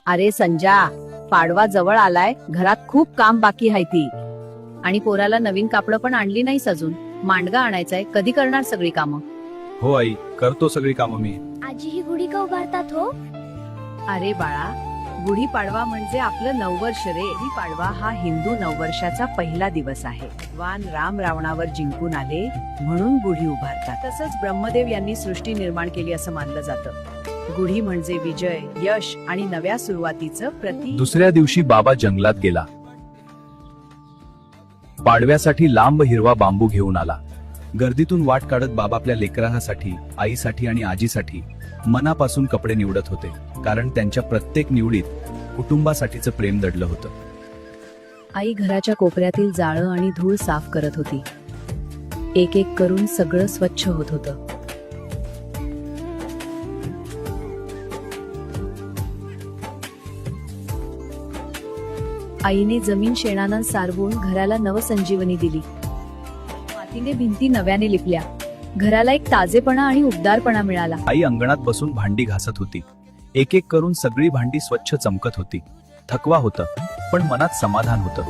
अरे संजा, पाडवा जवळ आलाय, घरात खूप काम बाकी आहे ती. आणि पोराला नवीन कापड पण आणली नाहीस अजून. मांडगा आणायचाय, कधी करणार सगळी कामं? हो आई, करतो सगळी कामं मी. आजी ही गुढी का उभारतात हो? अरे बाळा, गुढी पाडवा म्हणजे आपलं नववर्ष रे. गुढी पाडवा हा हिंदू नववर्षाचा पहिला दिवस आहे. भगवान राम रावणावर जिंकून आले म्हणून गुढी उभारतात. तसंच ब्रह्मदेव यांनी सृष्टी निर्माण केली असं मानलं जातं. गुढी म्हणजे विजय, यश आणि नव्या सुरुवातीचं प्रतीक. दुसऱ्या दिवशी बाबा जंगलात गेला. पाडव्यासाठी लांब हिरवा बांबू घेऊन आला. गर्दीतून वाट काढत बाबा आपल्या लेकरांसाठी, आईसाठी आणि आजीसाठी मनापासून कपडे निवडत होते, कारण त्यांच्या प्रत्येक निवडीत कुटुंबासाठीचं प्रेम दडलं होतं. आई घराच्या कोपऱ्यातील जाळं आणि धूळ साफ करत होती. एक एक करून सगळं स्वच्छ होत होतं. आईने जमीन शेणानं सारवून घराला नवसंजीवनी दिली. मातीने भिंती नव्याने लिपल्या. घराला एक ताजेपणा आणि उबदारपणा मिळाला. आई अंगणात बसून भांडी घासत होती. एक एक करून सगळी भांडी स्वच्छ चमकत होती. थकवा होतं, पण मनात समाधान होतं,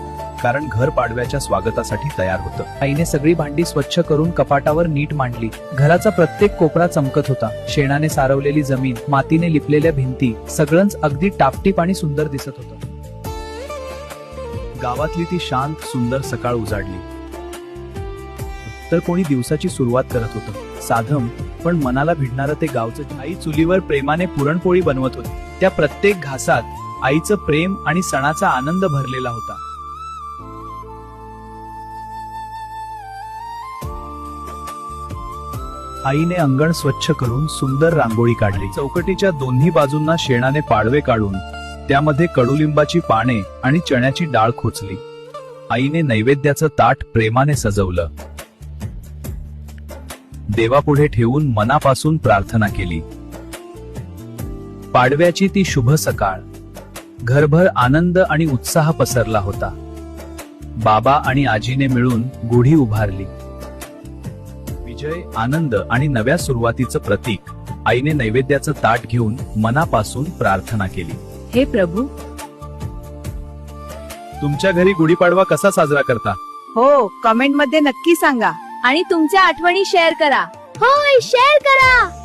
कारण घर पाडव्याच्या स्वागतासाठी तयार होतं. आईने सगळी भांडी स्वच्छ करून कपाटावर नीट मांडली. घराचा प्रत्येक कोपरा चमकत होता. शेणाने सारवलेली जमीन, मातीने लिपलेल्या भिंती, सगळंच अगदी टापटीप आणि सुंदर दिसत होतं. गावातली ती शांत सुंदर सकाळ उजाडली. तर कोणी दिवसाची सुरुवात करत होतं. साधं पण मनाला भिडणारं ते गावचं. आई चुलीवर प्रेमाने पुरणपोळी बनवत होती. त्या प्रत्येक घासात आईचं प्रेम आणि सणाचा आनंद भरलेला होता. आईने अंगण स्वच्छ करून सुंदर रांगोळी काढली. चौकटीच्या दोन्ही बाजूंना शेणाने पाडवे काढून त्यामध्ये कडुलिंबाची पाने आणि चण्याची डाळ खोचली. आईने नैवेद्याचं ताट प्रेमाने सजवलं. देवापुढे ठेवून मनापासून प्रार्थना केली. पाडव्याची ती शुभ सकाळ. घरभर आनंद आणि उत्साह पसरला होता. बाबा आणि आजीने मिळून गुढी उभारली. विजय, आनंद आणि नव्या सुरुवातीचं प्रतीक. आईने नैवेद्याचं ताट घेऊन मनापासून प्रार्थना केली. हे प्रभू, तुमच्या घरी गुढीपाडवा कसा साजरा करता? हो, कमेंट मध्ये नक्की सांगा. आणि तुमच्या आठवणी शेअर करा. होय, शेअर करा.